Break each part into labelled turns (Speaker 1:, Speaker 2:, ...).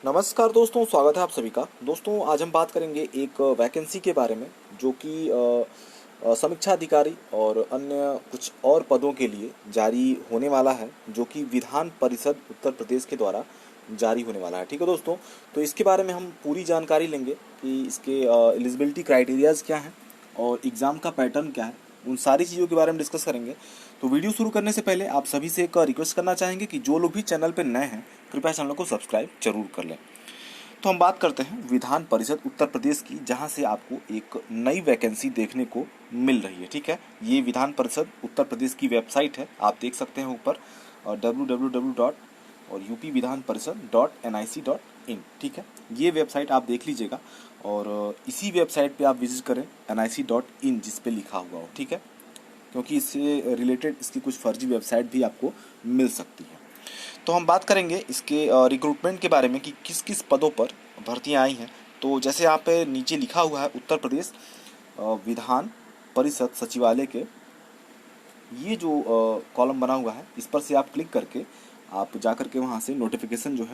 Speaker 1: नमस्कार दोस्तों, स्वागत है आप सभी का। दोस्तों, आज हम बात करेंगे एक वैकेंसी के बारे में जो कि समीक्षा अधिकारी और अन्य कुछ और पदों के लिए जारी होने वाला है, जो कि विधान परिषद उत्तर प्रदेश के द्वारा जारी होने वाला है। ठीक है दोस्तों, तो इसके बारे में हम पूरी जानकारी लेंगे कि इसके एलिजिबिलिटी क्राइटेरियाज क्या हैं और एग्ज़ाम का पैटर्न क्या है, उन सारी चीज़ों के बारे में डिस्कस करेंगे। तो वीडियो शुरू करने से पहले आप सभी से एक रिक्वेस्ट करना चाहेंगे कि जो लोग भी चैनल पर नए हैं, कृपया चैनल को सब्सक्राइब जरूर कर लें। तो हम बात करते हैं विधान परिषद उत्तर प्रदेश की, जहां से आपको एक नई वैकेंसी देखने को मिल रही है। ठीक है, ये विधान परिषद उत्तर प्रदेश की वेबसाइट है, आप देख सकते हैं ऊपर www. और यूपी विधान परिषद .nic.in। ठीक है, ये वेबसाइट आप देख लीजिएगा और इसी वेबसाइट पे आप विजिट करें nic.in, जिस पे लिखा हुआ हो। ठीक है, क्योंकि इससे रिलेटेड इसकी कुछ फर्जी वेबसाइट भी आपको मिल सकती है। तो हम बात करेंगे इसके रिक्रूटमेंट के बारे में कि किस किस पदों पर भर्तियां आई हैं। तो जैसे यहाँ पे नीचे लिखा हुआ है उत्तर प्रदेश विधान परिषद सचिवालय के, ये जो कॉलम बना हुआ है, इस पर से आप क्लिक करके आप जा कर के वहाँ से नोटिफिकेशन जो है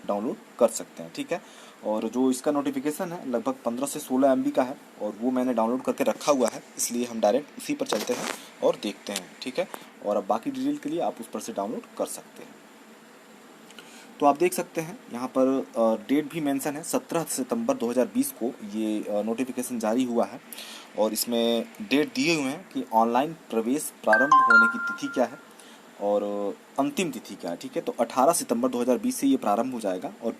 Speaker 1: डाउनलोड कर सकते हैं। ठीक है, और जो इसका नोटिफिकेशन है लगभग 15 से 16 MB का है और वो मैंने डाउनलोड करके रखा हुआ है, इसलिए हम डायरेक्ट उसी पर चलते हैं और देखते हैं। ठीक है, और अब बाकी डिटेल के लिए आप उस पर से डाउनलोड कर सकते हैं। तो आप देख सकते हैं यहाँ पर डेट भी मेंशन है, 17 सितंबर 2020 को ये नोटिफिकेशन जारी हुआ है और इसमें डेट दिए हुए हैं कि ऑनलाइन प्रवेश प्रारंभ होने की तिथि क्या है और अंतिम तिथि क्या है। ठीक है, तो 18 सितंबर 2020 से ये प्रारंभ हो जाएगा और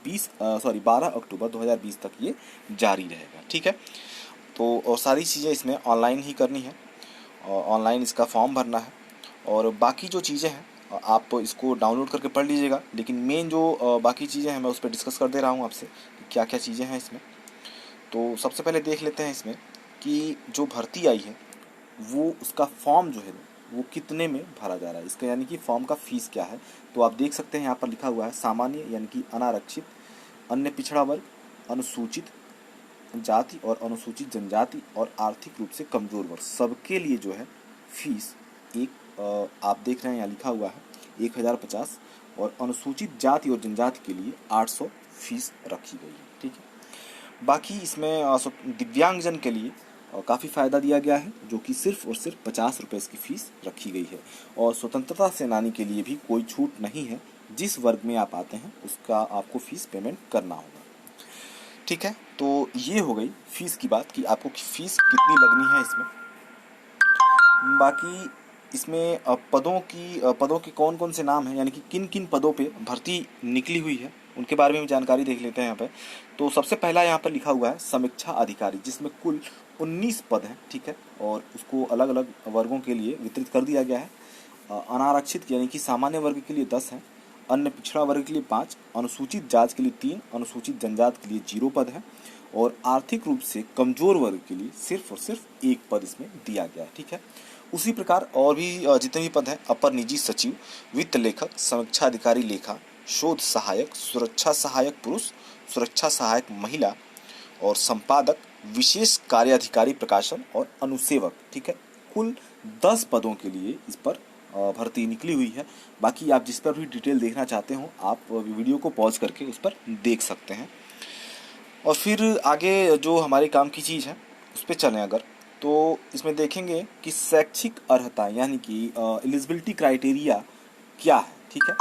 Speaker 1: 12 अक्टूबर 2020 तक ये जारी रहेगा। ठीक है, तो और सारी चीज़ें इसमें ऑनलाइन ही करनी है और ऑनलाइन इसका फॉर्म भरना है और बाकी जो चीज़ें हैं आप इसको डाउनलोड करके पढ़ लीजिएगा। लेकिन मेन जो बाकी चीज़ें हैं मैं उस पर डिस्कस कर दे रहा हूँ आपसे कि क्या क्या चीज़ें हैं इसमें। तो सबसे पहले देख लेते हैं इसमें कि जो भर्ती आई है वो उसका फॉर्म जो है वो कितने में भरा जा रहा है, इसका यानी कि फॉर्म का फीस क्या है। तो आप देख सकते हैं यहाँ पर लिखा हुआ है सामान्य यानी कि अनारक्षित, अन्य पिछड़ा वर्ग, अनुसूचित जाति और अनुसूचित जनजाति और आर्थिक रूप से कमजोर वर्ग, सबके लिए जो है फीस आप देख रहे हैं यहाँ लिखा हुआ है 1050 और अनुसूचित जाति और जनजाति के लिए 800 फीस रखी गई है। ठीक है, बाकी इसमें दिव्यांगजन के लिए काफ़ी फ़ायदा दिया गया है, जो कि सिर्फ और सिर्फ 50 रुपये इसकी फ़ीस रखी गई है और स्वतंत्रता सेनानी के लिए भी कोई छूट नहीं है, जिस वर्ग में आप आते हैं उसका आपको फ़ीस पेमेंट करना होगा। ठीक है, तो ये हो गई फ़ीस की बात कि आपको फ़ीस कितनी लगनी है इसमें। बाकी इसमें पदों के कौन कौन से नाम हैं, यानी कि किन किन पदों पे भर्ती निकली हुई है, उनके बारे में भी जानकारी देख लेते हैं यहाँ पे। तो सबसे पहला यहाँ पर लिखा हुआ है समीक्षा अधिकारी, जिसमें कुल 19 पद हैं। ठीक है, और उसको अलग अलग वर्गों के लिए वितरित कर दिया गया है। अनारक्षित यानी कि सामान्य वर्ग के लिए 10 हैं, अन्य पिछड़ा वर्ग के लिए 5, अनुसूचित जाति के लिए 3, अनुसूचित जनजाति के लिए 0 पद है और आर्थिक रूप से कमजोर वर्ग के लिए सिर्फ और सिर्फ 1 पद इसमें दिया गया है। ठीक है, उसी प्रकार और भी जितने भी पद हैं, अपर निजी सचिव, वित्त लेखक, समीक्षा अधिकारी लेखा, शोध सहायक, सुरक्षा सहायक पुरुष, सुरक्षा सहायक महिला और संपादक, विशेष कार्याधिकारी प्रकाशन और अनुसेवक। ठीक है, कुल 10 पदों के लिए इस पर भर्ती निकली हुई है। बाकी आप जिस पर भी डिटेल देखना चाहते हो आप वीडियो को पॉज करके उस पर देख सकते हैं। और फिर आगे जो हमारे काम की चीज़ है उस पर चलें अगर, तो इसमें देखेंगे कि शैक्षिक अर्हता यानी कि एलिजिबिलिटी क्राइटेरिया क्या है। ठीक है,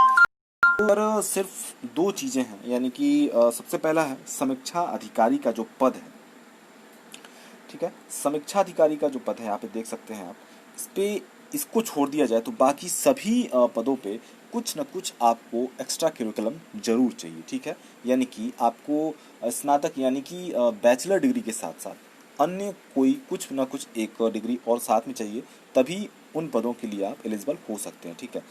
Speaker 1: पर सिर्फ 2 चीज़ें हैं, यानी कि सबसे पहला है समीक्षा अधिकारी का जो पद है। ठीक है, समीक्षा अधिकारी का जो पद है यहाँ पे देख सकते हैं आप, इस पे इसको छोड़ दिया जाए तो बाकी सभी पदों पे कुछ न कुछ आपको एक्स्ट्रा करिकुलम जरूर चाहिए। ठीक है, यानी कि आपको स्नातक यानी कि बैचलर डिग्री के साथ साथ अन्य कोई कुछ न कुछ एक डिग्री और साथ में चाहिए, तभी उन पदों के लिए आप एलिजिबल हो सकते हैं। ठीक है,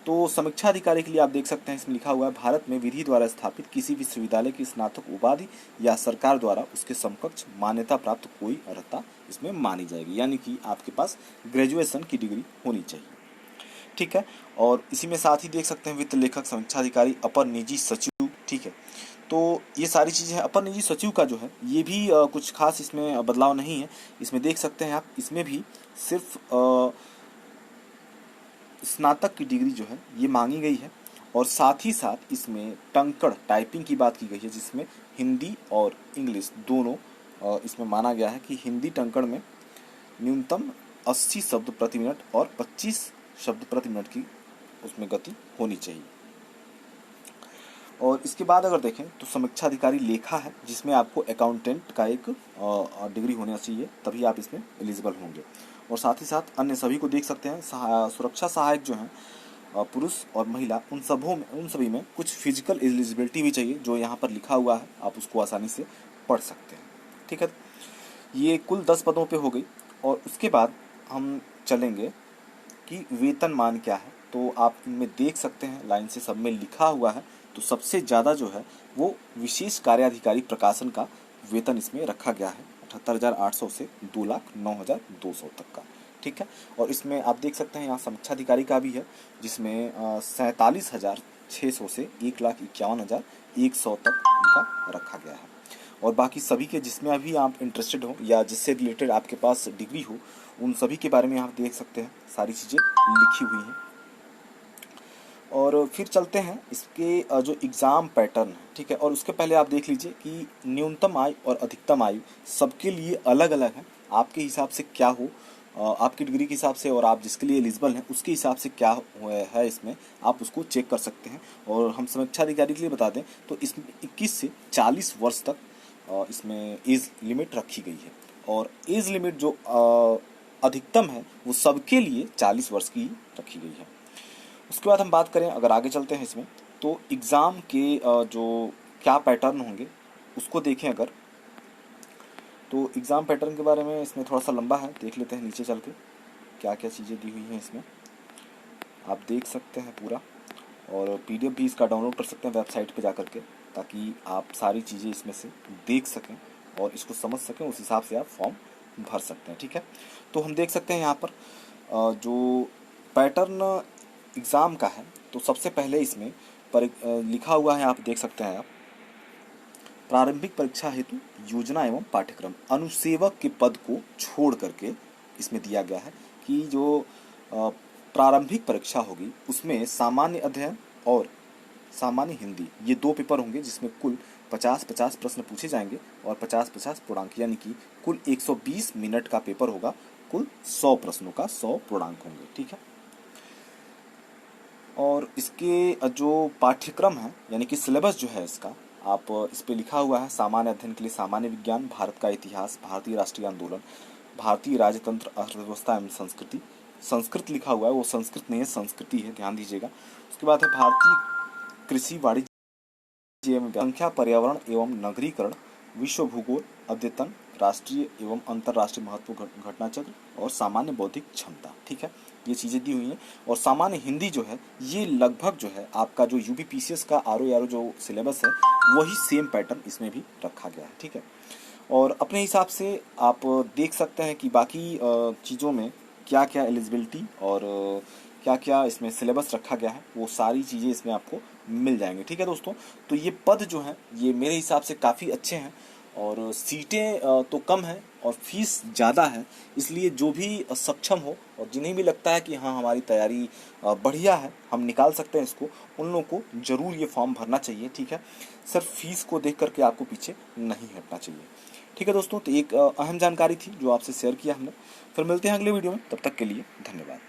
Speaker 1: तो समीक्षा अधिकारी के लिए आप देख सकते हैं इसमें लिखा हुआ है भारत में विधि द्वारा स्थापित किसी विश्वविद्यालय की स्नातक उपाधि या सरकार द्वारा उसके समकक्ष मान्यता प्राप्त कोई अर्हता इसमें मानी जाएगी, यानी कि आपके पास ग्रेजुएशन की डिग्री होनी चाहिए। ठीक है, और इसी में साथ ही देख सकते हैं वित्त लेखक, समीक्षा अधिकारी, अपर निजी सचिव। ठीक है, तो ये सारी चीज़ें हैं। अपर निजी सचिव का जो है ये भी कुछ खास इसमें बदलाव नहीं है। इसमें देख सकते हैं आप, इसमें भी सिर्फ स्नातक की डिग्री जो है ये मांगी गई है और साथ ही साथ इसमें टंकड़ टाइपिंग की बात की गई है, जिसमें हिंदी और इंग्लिश दोनों इसमें माना गया है कि हिंदी टंकड़ में न्यूनतम 80 शब्द प्रति मिनट और 25 शब्द प्रति मिनट की उसमें गति होनी चाहिए। और इसके बाद अगर देखें तो समीक्षा अधिकारी लेखा है, जिसमें आपको अकाउंटेंट का एक डिग्री होना चाहिए, तभी आप इसमें एलिजिबल होंगे। और साथ ही साथ अन्य सभी को देख सकते हैं। सुरक्षा सहायक जो हैं पुरुष और महिला, उन सभी में कुछ फिजिकल एलिजिबिलिटी भी चाहिए, जो यहाँ पर लिखा हुआ है, आप उसको आसानी से पढ़ सकते हैं। ठीक है, ये कुल 10 पदों पे हो गई। और उसके बाद हम चलेंगे कि वेतनमान क्या है। तो आप इनमें देख सकते हैं, लाइन से सब में लिखा हुआ है। तो सबसे ज़्यादा जो है वो विशेष कार्याधिकारी प्रकाशन का वेतन इसमें रखा गया है, 78,800 से 2,09,200 तक का। ठीक है, और इसमें आप देख सकते हैं यहाँ समीक्षा अधिकारी का भी है, जिसमें 47,600 से 1,51,100 तक इनका रखा गया है। और बाकी सभी के जिसमें अभी आप इंटरेस्टेड हो या जिससे रिलेटेड आपके पास डिग्री हो, उन सभी के बारे में आप देख सकते हैं, सारी चीज़ें लिखी हुई हैं। और फिर चलते हैं इसके जो एग्ज़ाम पैटर्न है। ठीक है, और उसके पहले आप देख लीजिए कि न्यूनतम आयु और अधिकतम आयु सबके लिए अलग अलग है। आपके हिसाब से क्या हो, आपकी डिग्री के हिसाब से और आप जिसके लिए एलिजिबल हैं उसके हिसाब से क्या है, इसमें आप उसको चेक कर सकते हैं। और हम समीक्षा अधिकारी के लिए बता दें तो इसमें 21 से 40 वर्ष तक इसमें एज लिमिट रखी गई है। और एज लिमिट जो अधिकतम है वो सबके लिए 40 वर्ष की रखी गई है। उसके बाद हम बात करें, अगर आगे चलते हैं इसमें, तो एग्ज़ाम के जो क्या पैटर्न होंगे उसको देखें अगर, तो एग्ज़ाम पैटर्न के बारे में इसमें थोड़ा सा लंबा है, देख लेते हैं नीचे चल के क्या क्या चीज़ें दी हुई हैं इसमें। आप देख सकते हैं पूरा, और PDF भी इसका डाउनलोड कर सकते हैं वेबसाइट पे जा कर के, ताकि आप सारी चीज़ें इसमें से देख सकें और इसको समझ सकें, उस हिसाब से आप फॉर्म भर सकते हैं। ठीक है, तो हम देख सकते हैं यहाँ पर जो पैटर्न एग्ज़ाम का है, तो सबसे पहले इसमें लिखा हुआ है, आप देख सकते हैं, आप प्रारंभिक परीक्षा हेतु योजना एवं पाठ्यक्रम अनुसेवक के पद को छोड़ करके इसमें दिया गया है कि जो प्रारंभिक परीक्षा होगी उसमें सामान्य अध्ययन और सामान्य हिंदी, ये 2 पेपर होंगे, जिसमें कुल 50-50 प्रश्न पूछे जाएंगे और 50-50 पूर्णांक, यानी कि कुल 120 मिनट का पेपर होगा। कुल 100 प्रश्नों का 100 पूर्णांक होंगे। ठीक है, और इसके जो पाठ्यक्रम है, यानी कि सिलेबस जो है इसका, आप इस पे लिखा हुआ है सामान्य अध्ययन के लिए सामान्य विज्ञान, भारत का इतिहास, भारतीय राष्ट्रीय आंदोलन, भारतीय राजतंत्र, अर्थव्यवस्था एवं संस्कृति। संस्कृत लिखा हुआ है, वो संस्कृत नहीं है, संस्कृति है, ध्यान दीजिएगा। उसके बाद है भारतीय कृषि, वाणिज्य एवं संख्या, पर्यावरण एवं नगरीकरण, विश्व भूगोल, अद्यतन, राष्ट्रीय एवं अंतर्राष्ट्रीय महत्व, घटनाचक्र और सामान्य बौद्धिक क्षमता। ठीक है, ये चीज़ें दी हुई हैं। और सामान्य हिंदी जो है, ये लगभग जो है आपका जो UPPCS का RO जो सिलेबस है, वही सेम पैटर्न इसमें भी रखा गया है। ठीक है, और अपने हिसाब से आप देख सकते हैं कि बाकी चीज़ों में क्या क्या एलिजिबिलिटी और क्या क्या इसमें सिलेबस रखा गया है, वो सारी चीज़ें इसमें आपको मिल जाएंगे। ठीक है दोस्तों, तो ये पद जो हैं ये मेरे हिसाब से काफ़ी अच्छे हैं, और सीटें तो कम हैं और फीस ज़्यादा है। इसलिए जो भी सक्षम हो और जिन्हें भी लगता है कि हाँ हमारी तैयारी बढ़िया है, हम निकाल सकते हैं इसको, उन लोगों को ज़रूर ये फॉर्म भरना चाहिए। ठीक है, सिर्फ फीस को देख करके आपको पीछे नहीं हटना चाहिए। ठीक है दोस्तों, तो एक अहम जानकारी थी जो आपसे शेयर किया हमने। फिर मिलते हैं अगले वीडियो में, तब तक के लिए धन्यवाद।